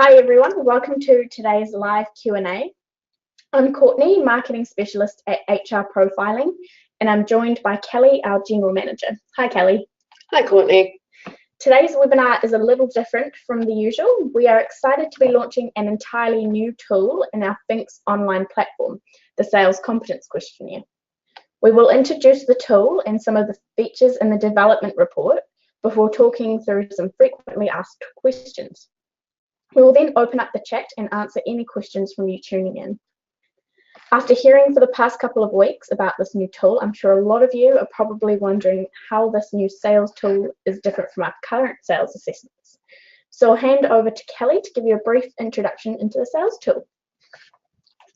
Hi everyone, welcome to today's live Q&A. I'm Courtney, Marketing Specialist at HR Profiling, and I'm joined by Kelly, our General Manager. Hi Kelly. Hi Courtney. Today's webinar is a little different from the usual. We are excited to be launching an entirely new tool in our FinxS online platform, the Sales Competence Questionnaire. We will introduce the tool and some of the features in the development report before talking through some frequently asked questions. We will then open up the chat and answer any questions from you tuning in. After hearing for the past couple of weeks about this new tool, I'm sure a lot of you are probably wondering how this new sales tool is different from our current sales assessments. So I'll hand over to Kelly to give you a brief introduction into the sales tool.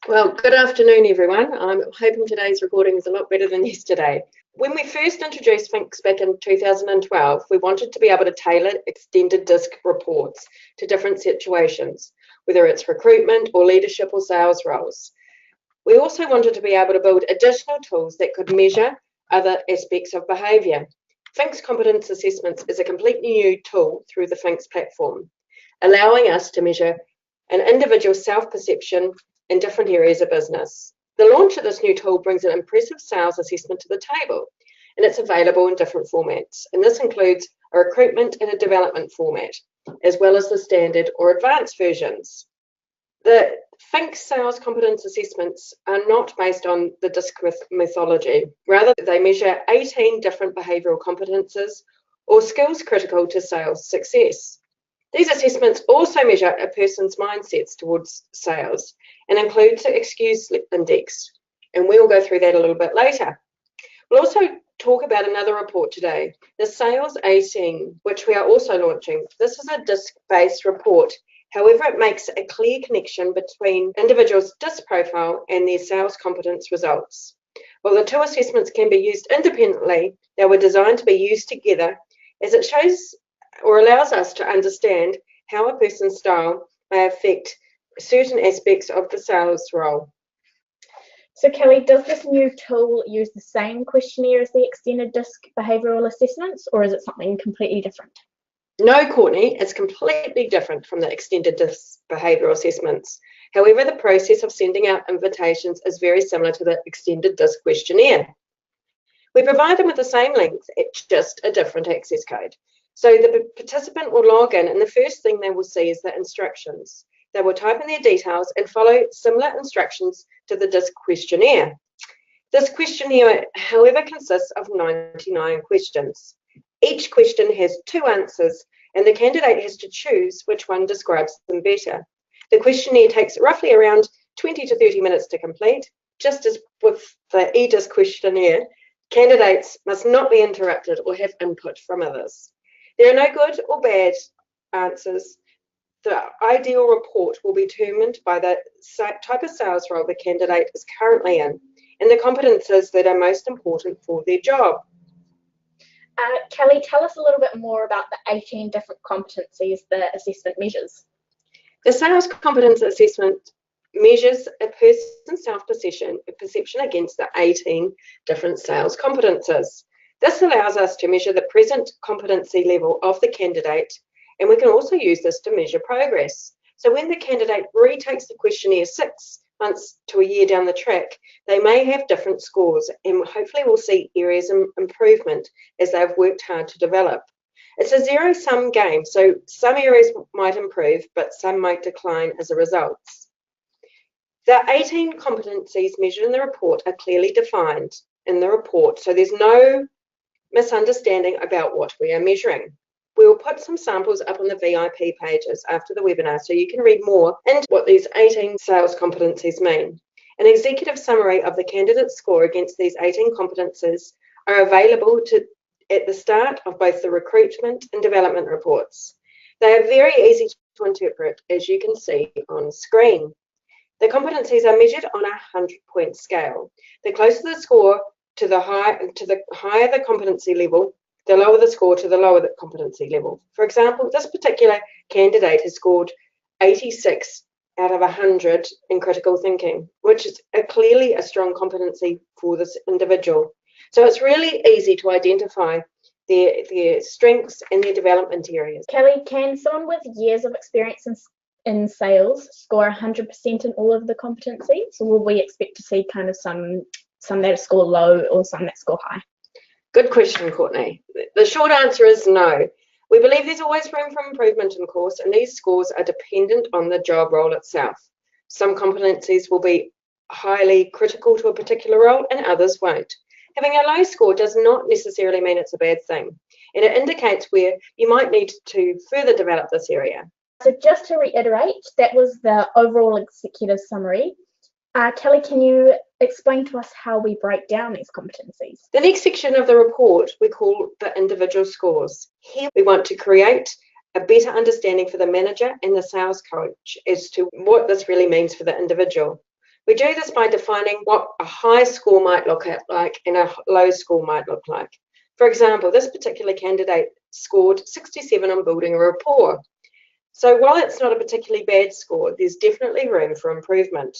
Well, good afternoon everyone. I'm hoping today's recording is a lot better than yesterday. When we first introduced FinxS back in 2012, we wanted to be able to tailor extended disc reports to different situations, whether it's recruitment or leadership or sales roles. We also wanted to be able to build additional tools that could measure other aspects of behaviour. FinxS Competence Assessments is a completely new tool through the FinxS platform, allowing us to measure an individual's self-perception in different areas of business. The launch of this new tool brings an impressive sales assessment to the table, and it's available in different formats. And this includes a recruitment and a development format, as well as the standard or advanced versions. The FinxS Sales Competence Assessments are not based on the DISC methodology. Rather, they measure 18 different behavioural competences or skills critical to sales success. These assessments also measure a person's mindsets towards sales and include the excuse index, and we'll go through that a little bit later. We'll also talk about another report today, the Sales 18, which we are also launching. This is a DISC-based report. However, it makes a clear connection between individuals' DISC profile and their sales competence results. While the two assessments can be used independently, they were designed to be used together as it shows or allows us to understand how a person's style may affect certain aspects of the sales role. So Kelly, does this new tool use the same questionnaire as the extended DISC behavioural assessments, or is it something completely different? No, Courtney, it's completely different from the extended DISC behavioural assessments. However, the process of sending out invitations is very similar to the extended DISC questionnaire. We provide them with the same links, it's just a different access code. So the participant will log in, and the first thing they will see is the instructions. They will type in their details and follow similar instructions to the DISC questionnaire. This questionnaire, however, consists of 99 questions. Each question has 2 answers, and the candidate has to choose which one describes them better. The questionnaire takes roughly around 20 to 30 minutes to complete. Just as with the eDISC questionnaire, candidates must not be interrupted or have input from others. There are no good or bad answers. The ideal report will be determined by the type of sales role the candidate is currently in and the competences that are most important for their job. Kelly, tell us a little bit more about the 18 different competencies the assessment measures. The Sales Competence Assessment measures a person's self-perception against the 18 different sales competences. This allows us to measure the present competency level of the candidate, and we can also use this to measure progress. So when the candidate retakes the questionnaire 6 months to a year down the track, they may have different scores, and hopefully we'll see areas of improvement as they've worked hard to develop. It's a zero-sum game, so some areas might improve, but some might decline as a result. The 18 competencies measured in the report are clearly defined in the report, so there's no misunderstanding about what we are measuring. We will put some samples up on the VIP pages after the webinar so you can read more into what these 18 sales competencies mean. An executive summary of the candidate's score against these 18 competences are available at the start of both the recruitment and development reports. They are very easy to interpret, as you can see on screen. The competencies are measured on a 100-point scale. The closer the score to the higher the competency level, the lower the score to the lower the competency level. For example, this particular candidate has scored 86 out of 100 in critical thinking, which is clearly a strong competency for this individual. So it's really easy to identify their strengths and their development areas. Kelly, can someone with years of experience in in sales score 100% in all of the competencies, or will we expect to see kind of some that score low or some that score high? Good question, Courtney. The short answer is no. We believe there's always room for improvement in course, and these scores are dependent on the job role itself. Some competencies will be highly critical to a particular role and others won't. Having a low score does not necessarily mean it's a bad thing, and it indicates where you might need to further develop this area. So just to reiterate, that was the overall executive summary. Kelly, can you explain to us how we break down these competencies? The next section of the report we call the individual scores. Here we want to create a better understanding for the manager and the sales coach as to what this really means for the individual. We do this by defining what a high score might look like and a low score might look like. For example, this particular candidate scored 67 on building a rapport. So while it's not a particularly bad score, there's definitely room for improvement.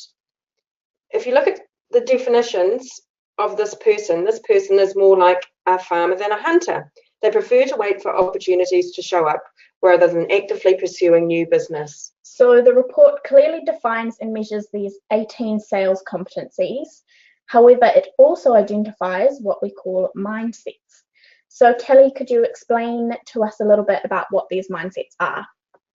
If you look at the definitions of this person is more like a farmer than a hunter. They prefer to wait for opportunities to show up rather than actively pursuing new business. So the report clearly defines and measures these 18 sales competencies. However, it also identifies what we call mindsets. So Kelly, could you explain to us a little bit about what these mindsets are?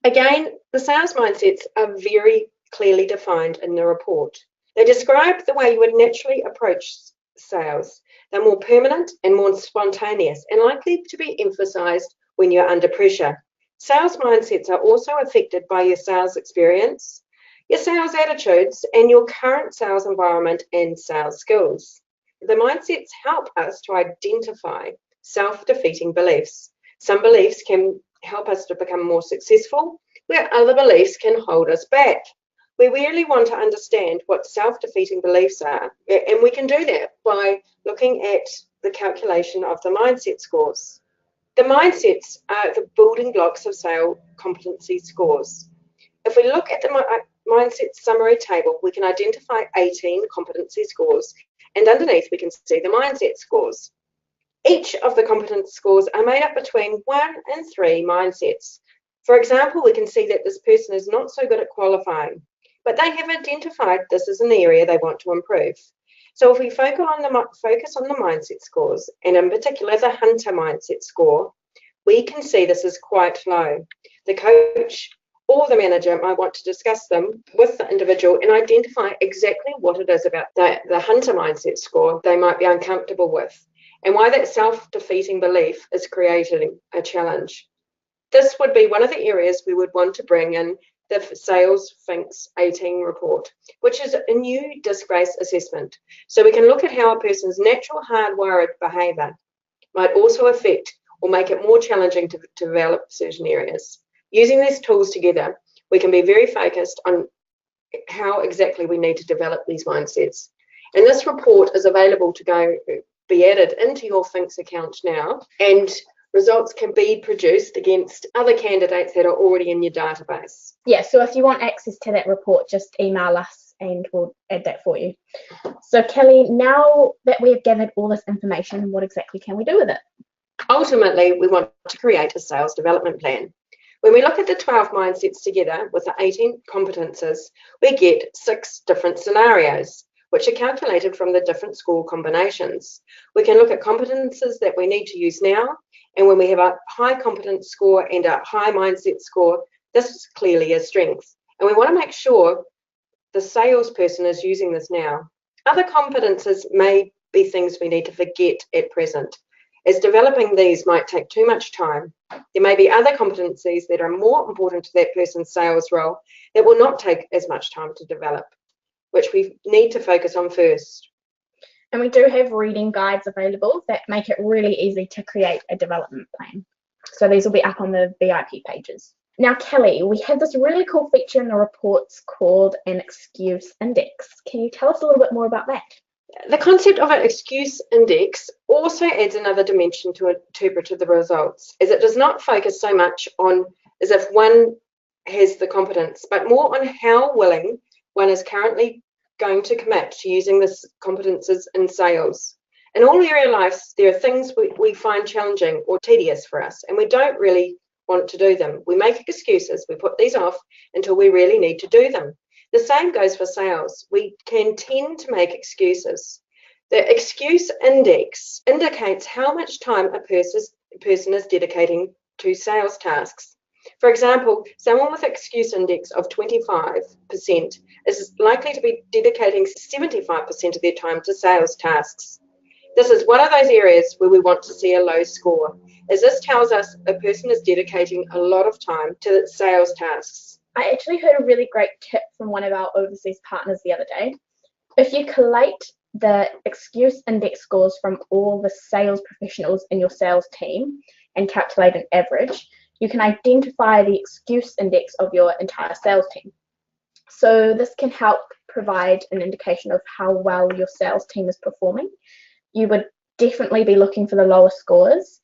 Again, the sales mindsets are very clearly defined in the report. They describe the way you would naturally approach sales. They're more permanent and more spontaneous and likely to be emphasized when you're under pressure. Sales mindsets are also affected by your sales experience, your sales attitudes, and your current sales environment and sales skills. The mindsets help us to identify self-defeating beliefs. Some beliefs can help us to become more successful, where other beliefs can hold us back. We really want to understand what self-defeating beliefs are, and we can do that by looking at the calculation of the mindset scores. The mindsets are the building blocks of sales competency scores. If we look at the mindset summary table, we can identify 18 competency scores, and underneath we can see the mindset scores. Each of the competence scores are made up between 1 and 3 mindsets. For example, we can see that this person is not so good at qualifying, but they have identified this as an area they want to improve. So if we focus on the mindset scores, and in particular the hunter mindset score, we can see this is quite low. The coach or the manager might want to discuss them with the individual and identify exactly what it is about the hunter mindset score they might be uncomfortable with, and why that self-defeating belief is creating a challenge. This would be one of the areas we would want to bring in the Sales FinxS 18 report, which is a new disc-based assessment. So we can look at how a person's natural hardwired behaviour might also affect or make it more challenging to develop certain areas. Using these tools together, we can be very focused on how exactly we need to develop these mindsets. And this report is available to be added into your FinxS account now, and results can be produced against other candidates that are already in your database. Yeah, so if you want access to that report, just email us and we'll add that for you. So Kelly, now that we have gathered all this information, what exactly can we do with it? Ultimately, we want to create a sales development plan. When we look at the 12 mindsets together with the 18 competences, we get 6 different scenarios, which are calculated from the different score combinations. We can look at competences that we need to use now, and when we have a high competence score and a high mindset score, this is clearly a strength. And we want to make sure the salesperson is using this now. Other competences may be things we need to forget at present, as developing these might take too much time. There may be other competencies that are more important to that person's sales role that will not take as much time to develop, which we need to focus on first. And we do have reading guides available that make it really easy to create a development plan. So these will be up on the VIP pages. Now, Kelly, we have this really cool feature in the reports called an excuse index. Can you tell us a little bit more about that? The concept of an excuse index also adds another dimension to interpret the results, as it does not focus so much on as if one has the competence, but more on how willing one is currently going to commit to using this competences in sales. In all area lives, there are things we find challenging or tedious for us, and we don't really want to do them. We make excuses. We put these off until we really need to do them. The same goes for sales. We can tend to make excuses. The excuse index indicates how much time a person is dedicating to sales tasks. For example, someone with excuse index of 25% is likely to be dedicating 75% of their time to sales tasks. This is one of those areas where we want to see a low score, as this tells us a person is dedicating a lot of time to sales tasks. I actually heard a really great tip from one of our overseas partners the other day. If you collate the excuse index scores from all the sales professionals in your sales team and calculate an average, you can identify the excuse index of your entire sales team. So this can help provide an indication of how well your sales team is performing. You would definitely be looking for the lower scores.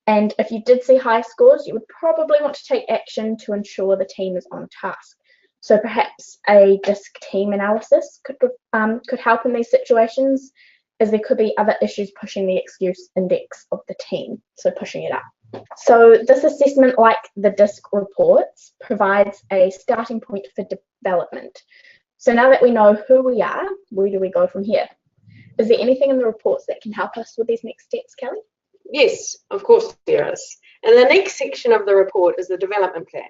And if you did see high scores, you would probably want to take action to ensure the team is on task. So perhaps a DISC team analysis could help in these situations, as there could be other issues pushing the excuse index of the team, so pushing it up. So this assessment, like the DISC reports, provides a starting point for development. So now that we know who we are, where do we go from here? Is there anything in the reports that can help us with these next steps, Kelly? Yes, of course there is. And the next section of the report is the development plan.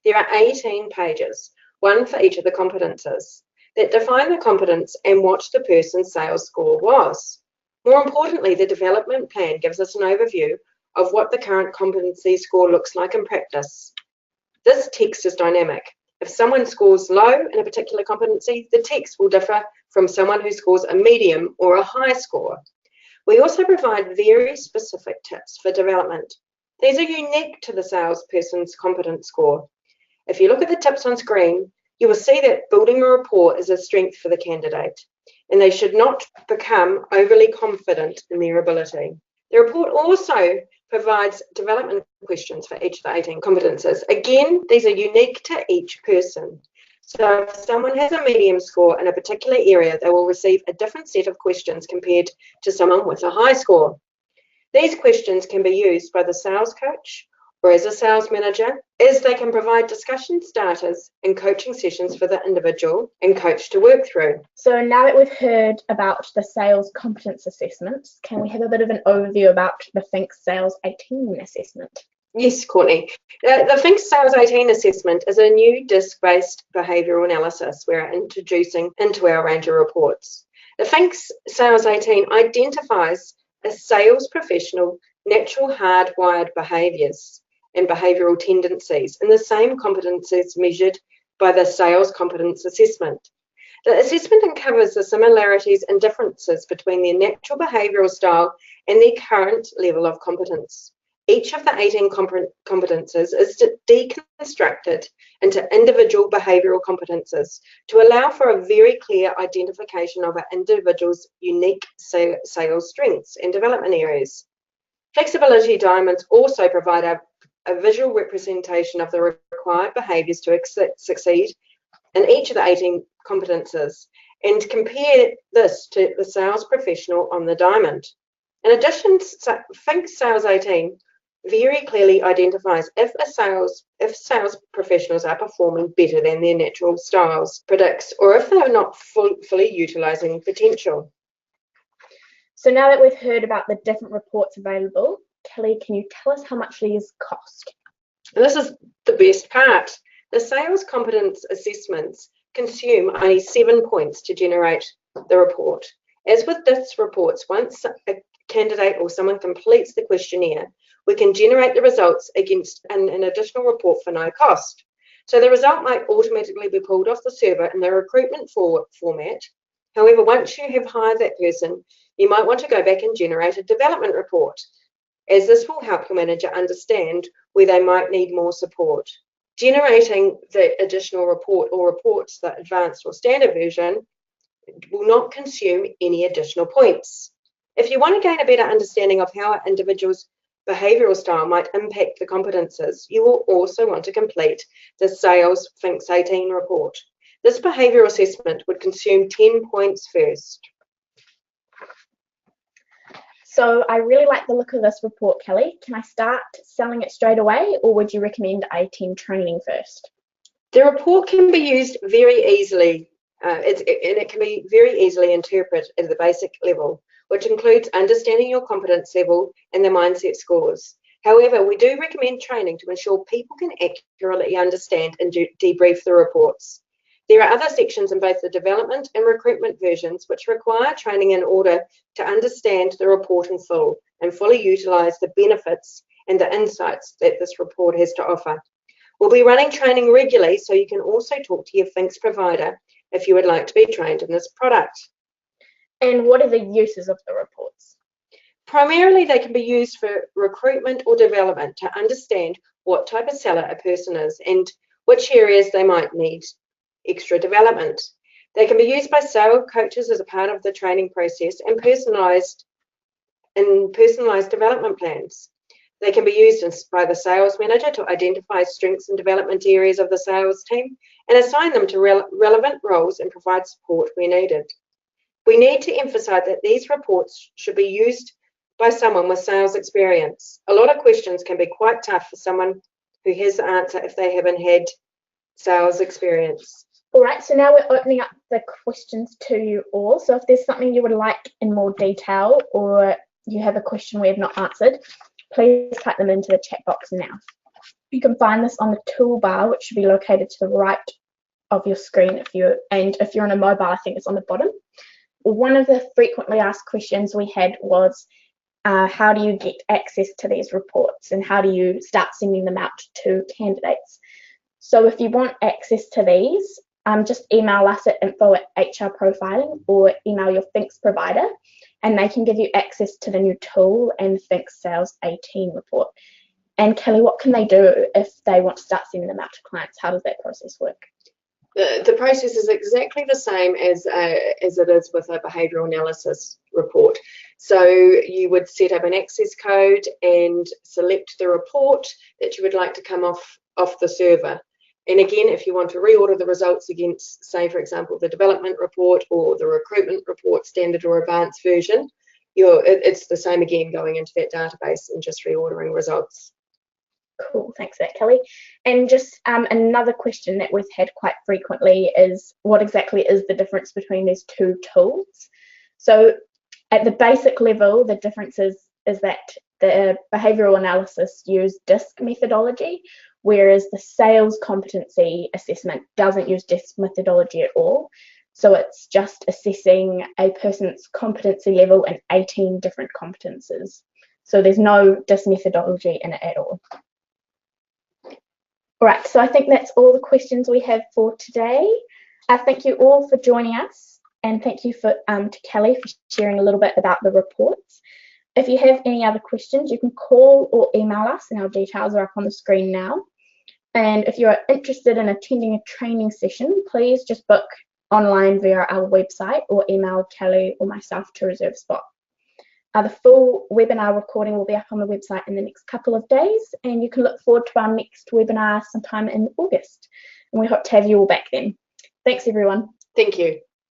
There are 18 pages, one for each of the competences, that define the competence and what the person's sales score was. More importantly, the development plan gives us an overview of what the current competency score looks like in practice. This text is dynamic. If someone scores low in a particular competency, the text will differ from someone who scores a medium or a high score. We also provide very specific tips for development. These are unique to the salesperson's competence score. If you look at the tips on screen, you will see that building a rapport is a strength for the candidate, and they should not become overly confident in their ability. The report also provides development questions for each of the 18 competences. Again, these are unique to each person. So if someone has a medium score in a particular area, they will receive a different set of questions compared to someone with a high score. These questions can be used by the sales coach or as a sales manager, as they can provide discussion starters and coaching sessions for the individual and coach to work through. So now that we've heard about the sales competence assessments, can we have a bit of an overview about the FinxS Sales 18 assessment? Yes, Courtney. The FinxS Sales 18 assessment is a new DISC-based behavioural analysis we're introducing into our range of reports. The FinxS Sales 18 identifies a sales professional natural hardwired behaviours and behavioural tendencies in the same competencies measured by the Sales Competence Assessment. The assessment uncovers the similarities and differences between their natural behavioural style and their current level of competence. Each of the 18 competences is deconstructed into individual behavioural competences to allow for a very clear identification of an individual's unique sales strengths and development areas. Flexibility diamonds also provide a visual representation of the required behaviours to succeed in each of the 18 competences and compare this to the sales professional on the diamond. In addition, FinxS Sales 18 very clearly identifies if sales professionals are performing better than their natural styles predicts, or if they are not fully utilising potential. So now that we've heard about the different reports available, Kelly, can you tell us how much these cost? And this is the best part. The sales competence assessments consume only 7 points to generate the report. As with DISC reports, once a candidate or someone completes the questionnaire, we can generate the results against an additional report for no cost. So the result might automatically be pulled off the server in the recruitment format. However, once you have hired that person, you might want to go back and generate a development report, as this will help your manager understand where they might need more support. Generating the additional report or reports, the advanced or standard version, will not consume any additional points. If you want to gain a better understanding of how an individual's behavioural style might impact the competences, you will also want to complete the Sales FinxS 18 report. This behavioural assessment would consume 10 points first. So I really like the look of this report, Kelly. Can I start selling it straight away, or would you recommend I attend training first? The report can be used very easily, and it can be very easily interpreted at the basic level, which includes understanding your competence level and the mindset scores. However, we do recommend training to ensure people can accurately understand and debrief the reports. There are other sections in both the development and recruitment versions which require training in order to understand the report in full and fully utilise the benefits and the insights that this report has to offer. We'll be running training regularly, so you can also talk to your FinxS provider if you would like to be trained in this product. And what are the uses of the reports? Primarily, they can be used for recruitment or development to understand what type of seller a person is and which areas they might need extra development. They can be used by sales coaches as a part of the training process and personalised development plans. They can be used by the sales manager to identify strengths and development areas of the sales team and assign them to relevant roles and provide support where needed. We need to emphasise that these reports should be used by someone with sales experience. A lot of questions can be quite tough for someone who has the answer if they haven't had sales experience. All right, so now we're opening up the questions to you all. So if there's something you would like in more detail or you have a question we have not answered, please type them into the chat box now. You can find this on the toolbar, which should be located to the right of your screen if you're on a mobile, I think it's on the bottom. One of the frequently asked questions we had was, how do you get access to these reports and how do you start sending them out to candidates? So if you want access to these, just email us at info@hrprofiling or email your FinxS provider and they can give you access to the new tool and FinxS Sales 18 report. And Kelly, what can they do if they want to start sending them out to clients? How does that process work? The process is exactly the same as it is with a behavioural analysis report. So you would set up an access code and select the report that you would like to come off the server. And again, if you want to reorder the results against, say, for example, the development report or the recruitment report, standard or advanced version, it's the same again, going into that database and just reordering results. Cool, thanks for that, Kelly. And just another question that we've had quite frequently is, what exactly is the difference between these two tools? So at the basic level, the difference is that the behavioural analysis use DISC methodology, whereas the sales competency assessment doesn't use DISC methodology at all. So it's just assessing a person's competency level in 18 different competences. So there's no DISC methodology in it at all. All right, so I think that's all the questions we have for today. Thank you all for joining us, and thank you to Kelly for sharing a little bit about the reports. If you have any other questions, you can call or email us, and our details are up on the screen now. And if you're interested in attending a training session, please just book online via our website or email Kelly or myself to reserve a spot. The full webinar recording will be up on the website in the next couple of days, and you can look forward to our next webinar sometime in August. And we hope to have you all back then. Thanks, everyone. Thank you.